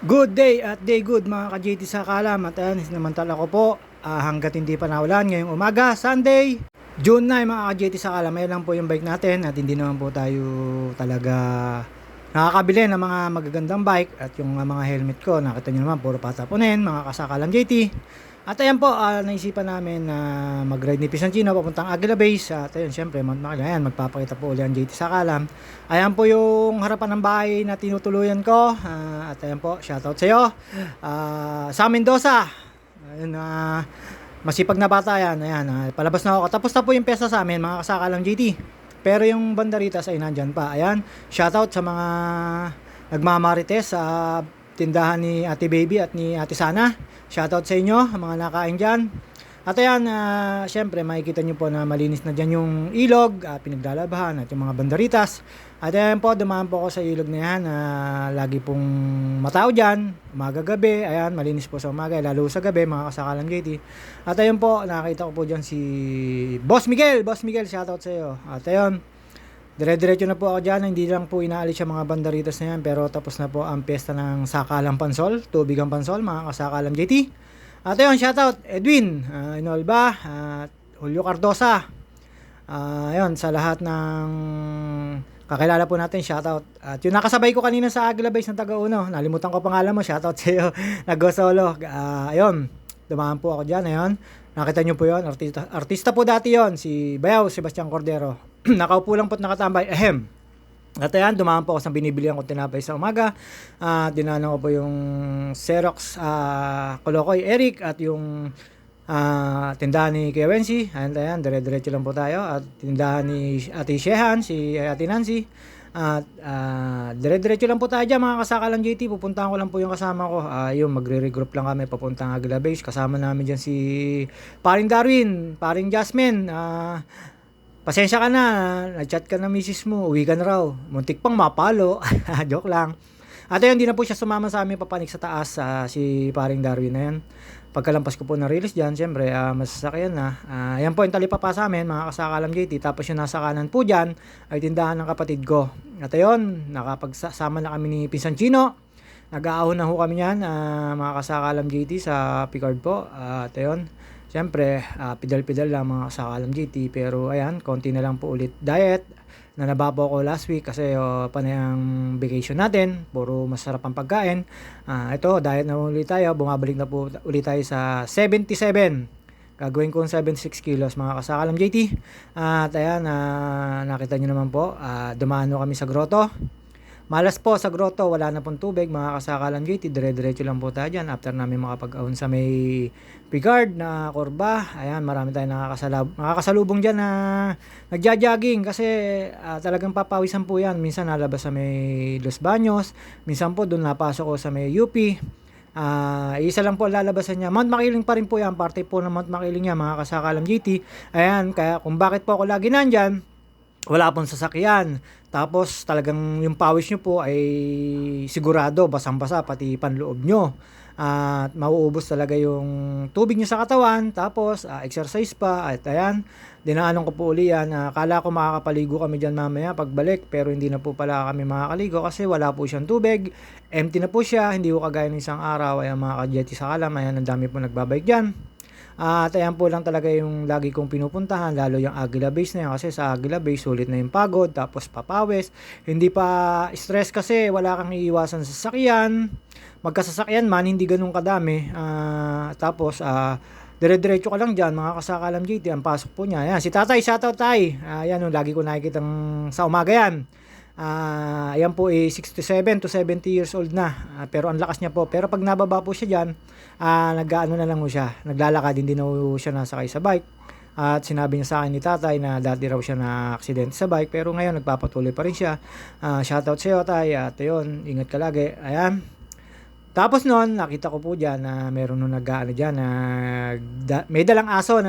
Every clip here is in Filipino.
Good day at day good mga ka-JT sa kalam at ayan, sinamantala ko po hanggat hindi pa naulan ngayong umaga, Sunday, June 9 mga ka-JT sa kalam. Ayan lang po yung bike natin at hindi naman po tayo talaga nakakabili ng mga magagandang bike at yung mga helmet ko, nakita nyo naman puro patapunin mga kasakalam JT. At ayan po, naisipan namin na mag-ride ni Pisangino papuntang Aguila Base. At ayan, syempre, Mount Maclean. Ayan, magpapakita po ulit ang JT sa kalam. Ayan po yung harapan ng bahay na tinutuluyan ko. At ayan po, shoutout sa iyo. Sa Mendoza. Ayun, masipag na bata yan. Ayan, palabas na ako. Tapos na po yung pesta sa amin, mga kasakalam JT. Pero yung banderitas ay nandyan pa. Ayan, shoutout sa mga nagmamarites sa tindahan ni Ate Baby at ni Ate Sana. Shoutout sa inyo, mga nakain dyan. At ayan, syempre makikita nyo po na malinis na dyan yung ilog, pinaglalabahan at yung mga banderitas. At ayan po, dumaan po ako sa ilog na yan. Lagi pong matao dyan, umaga gabi. Ayan, malinis po sa umaga, lalo sa gabi, mga kasakalang JT. At ayun po, nakita ko po dyan si Boss Miguel. Boss Miguel, shoutout sa iyo. At ayun, dire-diretso na po ako dyan. Hindi lang po inaalis yung mga banderitas na yan. Pero tapos na po ang piyesta ng Sakalang Pansol, Tubigang Pansol, mga kasakalang JT. At ayun, shoutout Edwin, Inolba, at Julio Cardosa. Ayun, sa lahat ng kakilala po natin, shoutout. At yung nakasabay ko kanina sa Aguila Base ng Taga-Uno, nalimutan ko pangalan mo, shoutout sa iyo. Nag-go solo. Ayun, dumaan po ako dyan. Ayun, nakita nyo po yun, artista po dati yon, si Bayaw Sebastian Cordero. Nakaupo lang po't nakatambay. At ayan, dumaan po ako sa binibilihan ko tinapay sa umaga. Dinaanan ko po yung Xerox Kolokoy Eric at yung tindahan ni Kuya Wensi. Ayan, dire-diretso lang po tayo. At tindahan ni Ate Shehan, si Ate Nancy. At dire-diretso lang po tayo dyan, mga kasakalang JT. Pupuntahan ko lang po yung kasama ko. Yung magre-regroup lang kami papuntang Aguila Base. Kasama namin dyan si Paring Darwin, Paring Jasmine. Pasensya ka na, nag-chat ka na misis mo, uwi ka na raw. Muntik pang mapalo. Joke lang. At ayun, hindi na po siya sumama sa amin papanik sa taas, si Paring Darwin na yan. Pagkalampas ko po ng release dyan, syempre, masasakyan na. Yan po yung talipapa sa amin, mga kasakalam JT. Tapos yung nasa kanan po dyan, ay tindahan ng kapatid ko. At ayun, nakapagsama na kami ni Pinsan Chino. Nag-aahon na ho kami yan, mga kasakalam JT sa Picard po. At ayun, siyempre, pidal-pidal lang mga kasakalam GT. Pero ayan, konti na lang po ulit diet. Na nababaw ko last week kasi panay ang vacation natin. Puro masarap ang pagkain. Ito, diet na ulit tayo. Bumabalik na po ulit tayo sa 77. Gagawin ko 76 kilos mga kasakalam JT. At ayan, nakita nyo naman po. Dumano kami sa grotto. Malas po sa grotto, wala na pong tubig, mga kasakalan JT, dire-diretso lang po tayo dyan after namin makapag-ahon sa may Picard na Korba. Ayan, marami tayong nakakasalubong dyan na nagja-jogging kasi talagang papawisan po yan. Minsan nalabas sa may Los Baños, minsan po doon napasok ko sa may UP. Isa lang po lalabasan niya. Mount Makiling pa rin po yan, parte po ng Mount Makiling niya, mga kasakalam GT. Ayan, kaya kung bakit po ako lagi nandyan, wala pong sasakyan. Tapos talagang yung pawis nyo po ay sigurado basang-basa pati panloob nyo. At mauubos talaga yung tubig nyo sa katawan. Tapos exercise pa. At ayan, dinaanan ko po uli yan. Akala ko makakapaligo kami dyan mamaya pagbalik. Pero hindi na po pala kami makakaligo kasi wala po siyang tubig. Empty na po siya. Hindi ko kagaya ng isang araw. Ayan mga ka-JT sa kalam. Ayan, ang dami po nagbabike dyan. At ayan po lang talaga yung lagi kong pinupuntahan, lalo yung Aguila Base na yan kasi sa Aguila Base sulit na yung pagod, tapos papawis, hindi pa stress kasi wala kang iiwasan sa sasakyan, magkasasakyan man hindi ganun kadami. Tapos dire-diretso ka lang dyan, mga kasakalam JT, ang pasok po niya. Ayan, si Tatay, shoutout Tay. Ayan, lagi ko nakikitang sa umaga yan. Ayan po 67 to 70 years old na, pero ang lakas niya po. Pero pag nababa po siya dyan, nag-ano na lang po siya, naglalakad, hindi na po siya nasakay sa bike. At sinabi niya sa akin ni Tatay na dati raw siya na aksidente sa bike, pero ngayon nagpapatuloy pa rin siya. Shoutout sa iyo Tay, at yun, ingat ka lagi. Ayan, tapos noon nakita ko po dyan na meron nung nag-ano dyan, may dalang aso,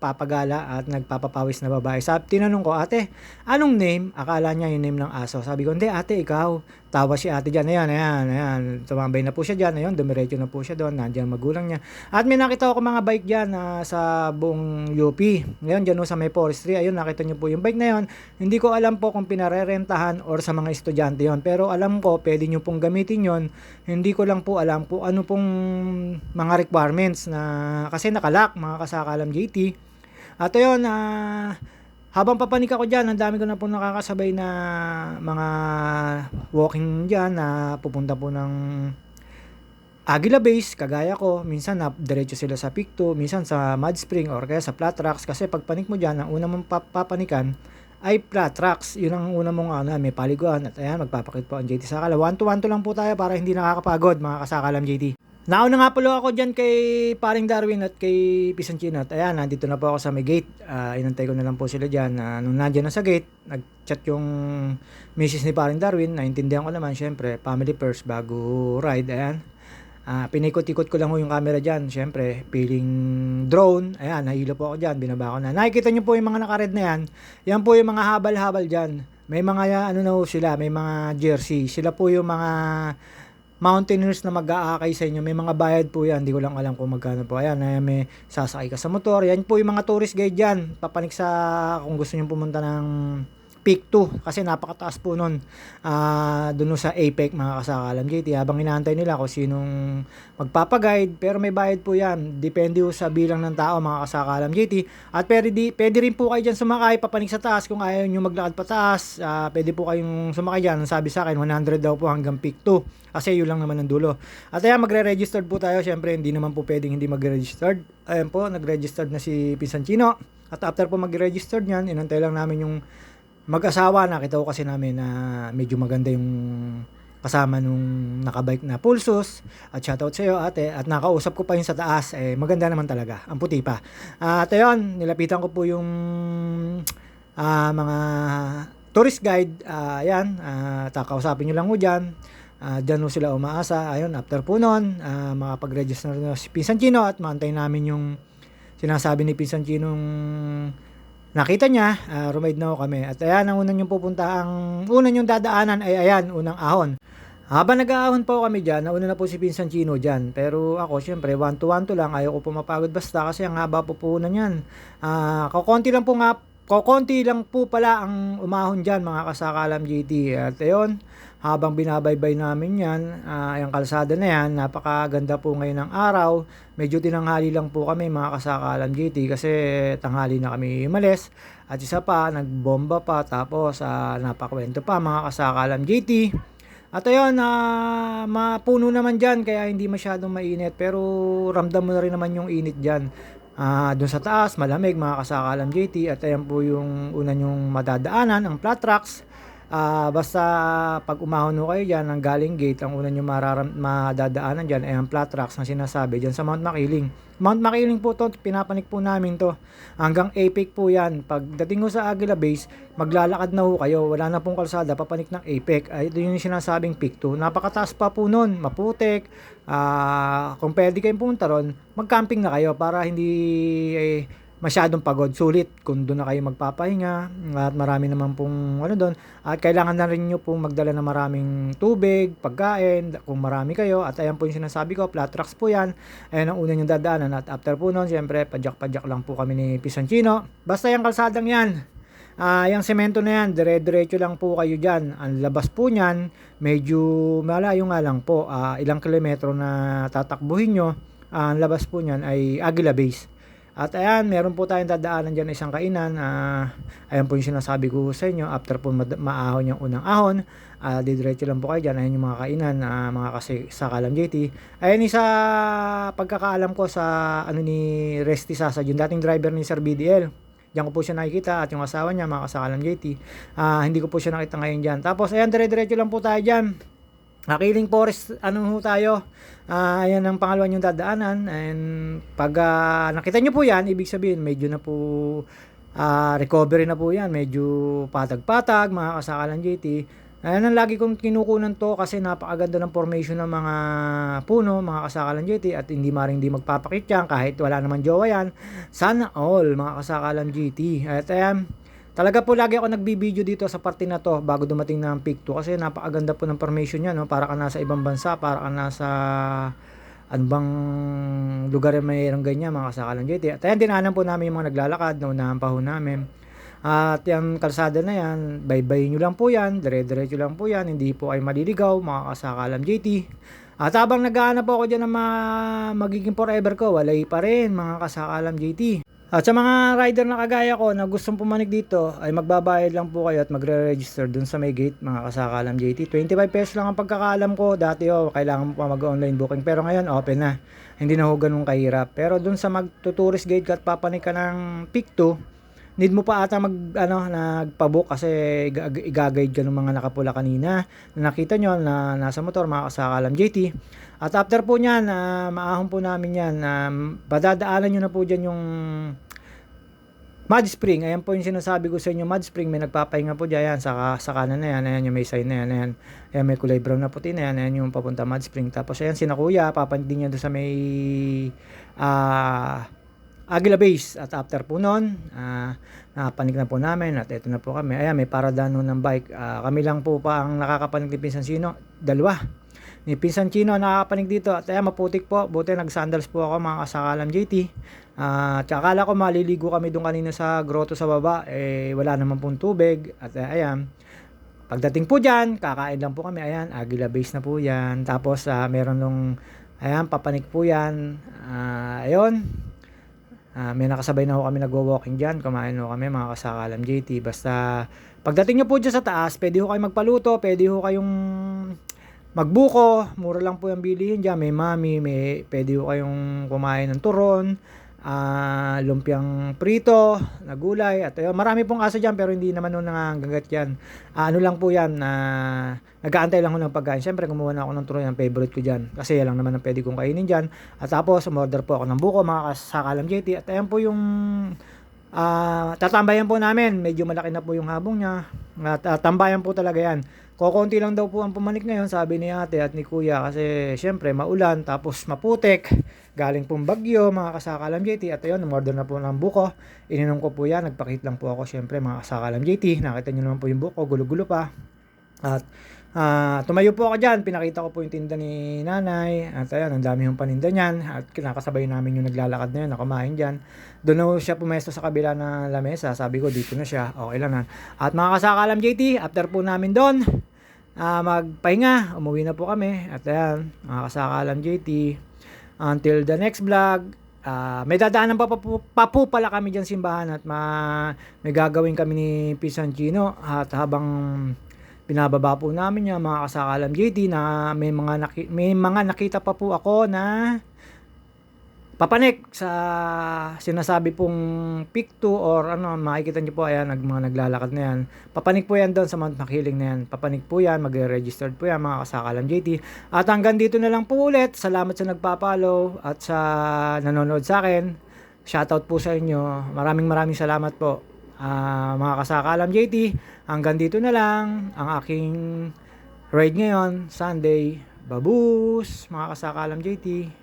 nagpapagala at nagpapapawis na babae. Tinanong ko, ate, anong name? Akala niya yung name ng aso. Sabi ko, hindi ate, ikaw. Tawa si ate dyan. Ayan. Tumambay na po siya dyan. Ayun, dumiretso na po siya doon. Nandiyan magulang niya. At may nakita ko mga bike dyan sa buong UP. Ngayon, dyan sa may forestry. Ayun, nakita niyo po yung bike na yun. Hindi ko alam po kung pinarerentahan or sa mga estudyante yon. Pero alam ko, pwede nyo pong gamitin yon. Hindi ko lang po alam po ano pong mga requirements na kasi nakalock, mga kasakalam JT. At ayun, habang papanik ako dyan, ang dami ko na po nakakasabay na mga walking dyan na pupunta po ng Aguila Base, kagaya ko. Minsan na diretso sila sa Picto, minsan sa Mud Spring or kaya sa Flat Rocks. Kasi pag panik mo dyan, ang una mong papanikan ay Flat Rocks. Yun ang una mong may paliguan. At ayan, magpapakit po ang JT Sakala. 1-to-1 lang po tayo para hindi nakakapagod, mga kasakalam JT. Nauna nga pala ako dyan kay paring Darwin at kay Pisanchino. At ayan, nandito na po ako sa may gate. Inantay ko na lang po sila dyan. Nung nandyan na sa gate, nag-chat yung misis ni paring Darwin. Naintindihan ko naman, syempre, family first bago ride. Ayan. Pinikot-ikot ko lang yung camera dyan. Syempre, feeling drone. Ayan, nahilo po ako dyan. Binaba ko na. Nakikita nyo po yung mga nakared na yan. Yan po yung mga habal-habal dyan. May mga, sila, may mga jersey. Sila po yung mga mountaineers na mag-aakay sa inyo. May mga bayad po yan. Hindi ko lang alam kung magkano po. Ayan, may sasakay ka sa motor. Yan po yung mga tourist guide dyan. Papanik sa kung gusto nyo pumunta ng Peak 2 kasi napakataas po nun dun sa APEC, mga kasakalam JT. Habang inaantay nila kung sinong magpapaguide, pero may bayad po yan, depende sa bilang ng tao, mga kasakalam JT. At pwede rin po kayo dyan sumakay papanik sa taas kung ayaw nyo maglakad pataas. Pwede po kayong sumakay dyan. Sabi sa akin 100 daw po hanggang Peak 2 kasi yun lang naman ang dulo. At ayan, magre-registered po tayo. Syempre hindi naman po pwedeng hindi magre-registered. Ayan po, nag-registered na si Pisanchino. At after po mag-registered nyan, inantay lang namin yung mag-asawa. Nakita ko kasi namin na medyo maganda yung kasama nung nakabike na Pulsos. At shoutout sa iyo, ate. At nakausap ko pa yun sa taas. Maganda naman talaga. Ang puti pa. At ayun, nilapitan ko po yung mga tourist guide. Ayan, kausapin nyo lang mo dyan. Dyan mo sila umaasa. Ayun, after po nun, makapag-register na si Pisanchino at maantay namin yung sinasabi ni Pisanchino nakita niya, rumide na ako kami. At ayan, ang unang yung pupunta, ang unang yung dadaanan ay ayan, unang ahon. Habang nag-aahon po kami dyan, nauna na po si Pisanchino dyan. Pero ako, syempre, 1-to-1 to lang. Ayaw ko po mapagod basta kasi ang haba po po na yan. Kukunti lang po pala ang umahon dyan, mga kasakalam GT. At ayun, habang binabaybay namin yan, yung kalsada na yan, napakaganda po ngayon ng araw. Medyo tinanghali lang po kami, mga kasakalam GT, kasi tanghali na kami umalis. At isa pa, nagbomba pa, tapos napakwento pa, mga kasakalam GT. At ayun, mapuno naman dyan, kaya hindi masyadong mainit, pero ramdam mo na rin naman yung init dyan. Doon sa taas, malamig, mga kasakalam JT. At ayan po yung una nyong madadaanan, ang flat tracks. Basta pag umahon mo kayo dyan, ang galing gate, ang una nyo madadaanan dyan ay ang flat tracks na sinasabi dyan sa Mount Makiling. Mount Makiling po to, pinapanik po namin to. Hanggang APEC po yan. Pagdating ko sa Aguila Base, maglalakad na ho kayo. Wala na pong kalsada, papanik ng APEC. Ito yung sinasabing Peak 2. Napakataas pa po nun, maputik. Kung pwede kayong pumunta ron, mag-camping na kayo para hindi masyadong pagod. Sulit kung doon na kayo magpapahinga at marami naman pong doon. At kailangan na rin nyo pong magdala ng maraming tubig, pagkain, kung marami kayo. At ayan po yung sinasabi ko, flat tracks po yan. Ayan ang una yung dadaanan. At after po nun, siyempre, padyak-padyak lang po kami ni Pisanchino. Basta yung kalsadang yan, yung semento na yan, dire-diretso lang po kayo dyan. Ang labas po nyan, medyo malayo nga lang po. Ilang kilometro na tatakbuhin nyo. Ang labas po nyan ay Aguila Base. At ayan, meron po tayong dadaanan dyan isang kainan. Ayan po yung sinasabi ko sa inyo. After po maahon yung unang ahon, didiretso lang po kayo dyan. Ayan yung mga kainan, mga kasakalam JT. Ayan isa pagkakaalam ko sa ni Resty Sasad, yung dating driver ni Sir BDL. Diyan ko po siya nakikita at yung asawa niya, mga kasakalam JT. Hindi ko po siya nakita ngayon dyan. Tapos ayan, dire-diretso lang po tayo dyan. Kiling Forest, tayo? Ayan ang pangalawa yung dadaanan. And pag nakita nyo po yan, ibig sabihin, medyo na po recovery na po yan. Medyo patag-patag, mga kasakalan JT. Ayan ang lagi kong kinukunan 'to kasi napakaganda ng formation ng mga puno, mga kasakalan GT at hindi magpapakit yan kahit wala namang jowa yan. Sana all mga kasakalan GT. At ayan, talaga po lagi ako nagbibideo dito sa parte na 'to bago dumating na ang peak 2 kasi napakaganda po ng formation niya 'no, para ka nasa ibang bansa, para ka nasa ano bang lugar na mayroong ganyan mga kasakalan GT. At ayan, dinaanan po namin yung mga naglalakad, naunahan pa ho namin. At yung kalsada na yan, baybayin nyo lang po yan, dire-diretso lang po yan, hindi po ay maliligaw, mga kasakalam JT. At habang naghahanap po ako dyan ng magiging forever ko, walay pa rin mga kasakalam JT. At sa mga rider na kagaya ko na gustong pumanik dito, ay magbabayad lang po kayo at magre-register dun sa may gate mga kasakalam JT. 25 pesos lang ang pagkakaalam ko, dati kailangan mo pa mag-online booking, pero ngayon open na. Hindi na ho ganun kahirap. Pero dun sa magtuturist gate ka at papanik ka ng peak 2, need mo pa ata nagpa-book kasi i-guide ka ng mga nakapula kanina na nakita nyo na nasa motor mga kasakalam JT. At after po nyan, maahon po namin yan, padadaanan nyo na po dyan yung Mud Spring. Ayan po yung sinasabi ko sa inyo, Mud Spring, may nagpapahinga po dyan, ayan, sa kanan na yan, ayan yung may sign na yan, ayan, ayan may kulay brown na puti na yan, ayan yung papunta Mud Spring. Tapos ayan sina kuya, papantin niya doon sa may Aguila Base. At after po nun, nakapanik na po namin at ito na po kami. Ayan, may paradano ng bike. Kami lang po pa ang nakakapanik ni Pinsan Chino. Dalawa. Ni Pinsan Chino nakakapanik dito. At ayan, maputik po. Buti nag-sandals po ako mga kasakalam JT. Akala ko maliligo kami doon kanina sa grotto sa baba. Wala naman pong tubig. At ayan, pagdating po dyan, kakain lang po kami. Ayan, Aguila Base na po yan. Tapos meron nung, ayan, papanik po yan. Ayun. May nakasabay na ho kami nagwo-walking dyan. Kumain ho kami mga kasakalam JT. Basta pagdating nyo po dyan sa taas, pwede ho kayo magpaluto, pwede ho kayong magbuko. Mura lang po yung bilihin dyan. May mami, pwede ho kayong kumain ng turon, lumpiang prito na gulay. At marami pong aso dyan pero hindi naman ho nangangagat yan. Ano lang po yan, nag-aantay lang ho ng pagkain. Siyempre kumuha na ako ng turon, yung favorite ko dyan kasi yan lang naman ang pwede kong kainin dyan. At tapos umorder po ako ng buko mga kasakalam JT. At ayan po yung tatambayan po namin. Medyo malaki na po yung habong niya. At tambayan po talaga yan. Kokonti lang daw po ang pumanik ngayon, sabi ni ate at ni kuya, kasi syempre maulan tapos maputik. Galing pong bagyo mga kasakalam JT. At ayun, umorder na po ng buko. Ininom ko po yan, nagpakit lang po ako syempre mga kasakalam JT. Nakita nyo naman po yung buko, gulo-gulo pa. At tumayo po ako dyan, pinakita ko po yung tinda ni nanay. At ayan, ang dami yung paninda niyan. At kinakasabay namin yung naglalakad na yun, na kumain dyan. Doon siya pumesto sa kabila na lamesa. Sabi ko, dito na siya, okay lang na. At mga kasakalam JT, after po namin doon, magpahinga, umuwi na po kami. At ayan, mga kasakalam JT, until the next vlog. May dadaanan pa po pala kami dyan simbahan at may gagawin kami ni Pinsan Chino. At habang pinababa po namin yung mga kasakalam JT na may mga nakita pa po ako na papanik sa sinasabi pong peak 2 or ano, makikita niyo po ayan, mga naglalakad na yan. Papanik po yan doon sa Mount Makiling na yan. Papanik po yan, magre-registered po yan mga kasakalam JT. At hanggang dito na lang po ulit. Salamat sa nagpa-follow at sa nanonood sa akin. Shoutout po sa inyo. Maraming salamat po. Mga kasakalam JT, hanggang dito na lang ang aking ride ngayon, Sunday. Babus, mga kasakalam JT.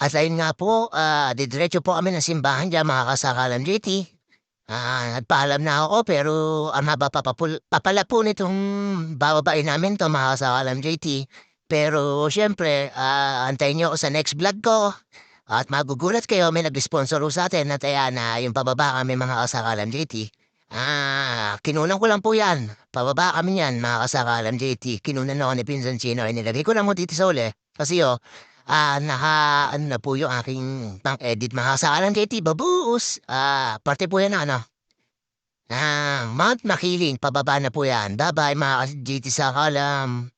At ayun nga po, didiretso po kami ng simbahan diyan mga kasakalam JT. Nagpaalam na ako pero ang haba papala po nitong bababain namin 'to mga kasakalam JT. Pero siyempre, antayin niyo ako sa next vlog ko at magugulat kayo may nag-sponsor sa atin at ayan na yung pababa kami mga kasakalam JT. Kinunan ko lang po yan. Pababa kami yan mga kasakalam JT. Kinunan ako ni Pinsan Chino. Nilagay ko lang mo dito sa uli. Kasi ano na po yung aking pang-edit mga kasakalam JT. Babus! Parte po yan na ano. Mount Makiling, pababa na po yan. Bye-bye mga JT sa kalam.